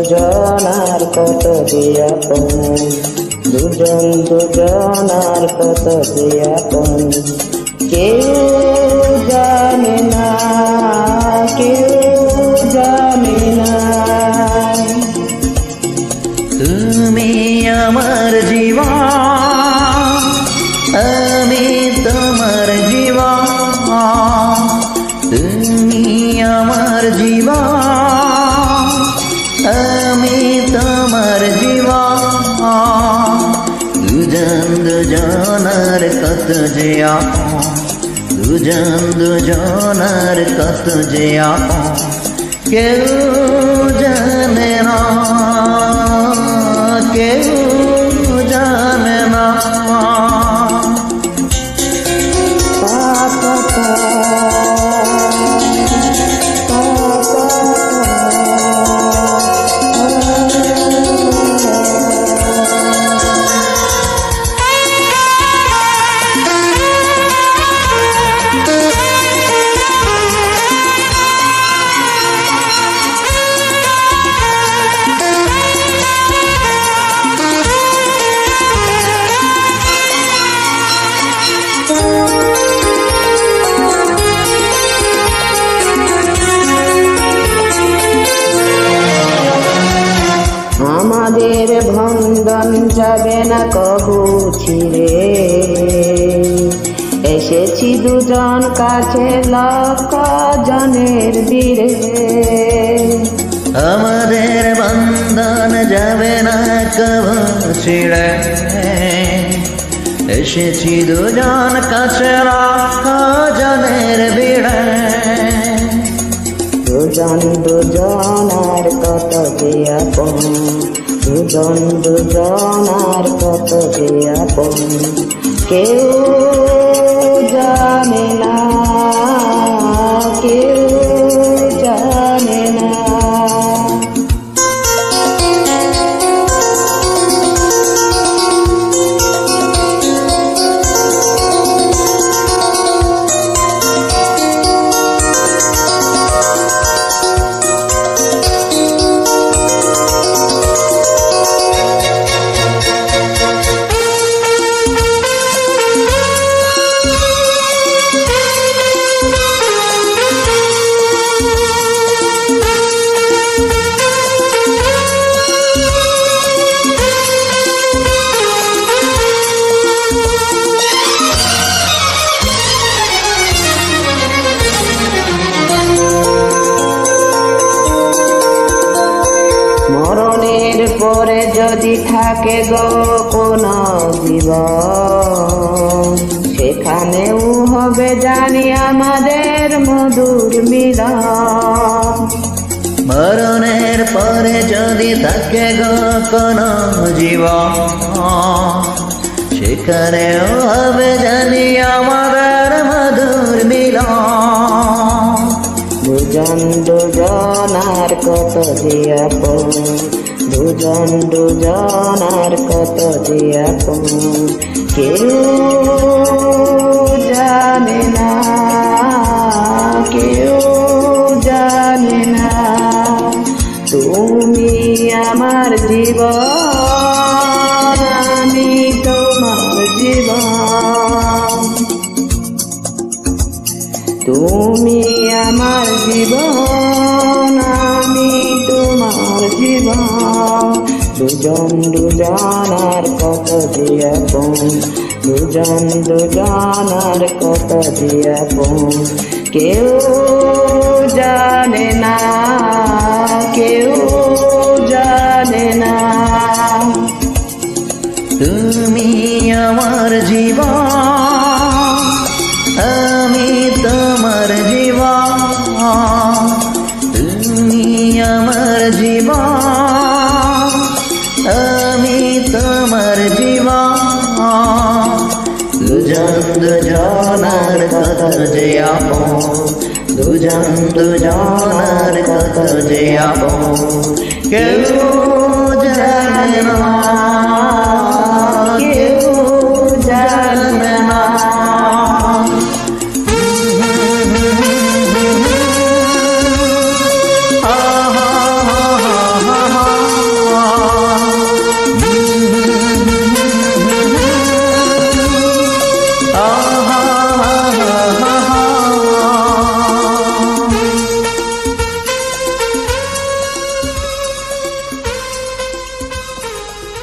দুজনার কত যে আপন, দুজন দুজনার কত যে আপন। কেউ জানে না, কেউ জানে না। তুমি আমার জীবন, আমি তোমার জীবন। তুমি আমার জীবন, আমি তোমার জীবন। দুজন দুজনার কত যে আপন, দুজন দুজনার কত যে আপন। কেউ জানে না, কেউ জানে না। আমাদের বন্ধন যাবে না কবু ছিঁড়ে, এসেছি দুজন কাছে লক্ষ জনের বীরে। আমাদের বন্ধন যাবে না কবু ছিঁড়ে, এসেছি দুজন কাছে লক্ষ জনের বীরে। দুজন দুজনার কত যে আপন, দুজন দুজনার কত যে আপন। কেউ জানে না, কেউ জানে না। মরণের পরে যদি থাকে গো কোন জীবন, সেখানেও হবে জানি আমাদের মধুর মিলন। মরণের পরে যদি থাকে গো কোন জীবন, সেখানেও হবে জানি আমাদের মধুর মিলন। দুজন দুজনার কত যে আপন, দুজন দুজনার কত যে আপন। কেউ জানে না, কেউ জানে না। তুমি আমার জীবন, আমি তোমার জীবন। তুমি আমার জীবন, আমি তোমার জীবন। দুজন দুজনার কত যে আপন, দুজন দুজনার কত যে আপন। কেউ জানে না, কেউ জানে না। তুমি আমার জীবন, আমি তোমার জীবন। তুমি আমার জীবন, আমি তোমার জীবন। দুজন দুজনার কত যে আপন, দুজন দুজনার কত যে আপন। কেউ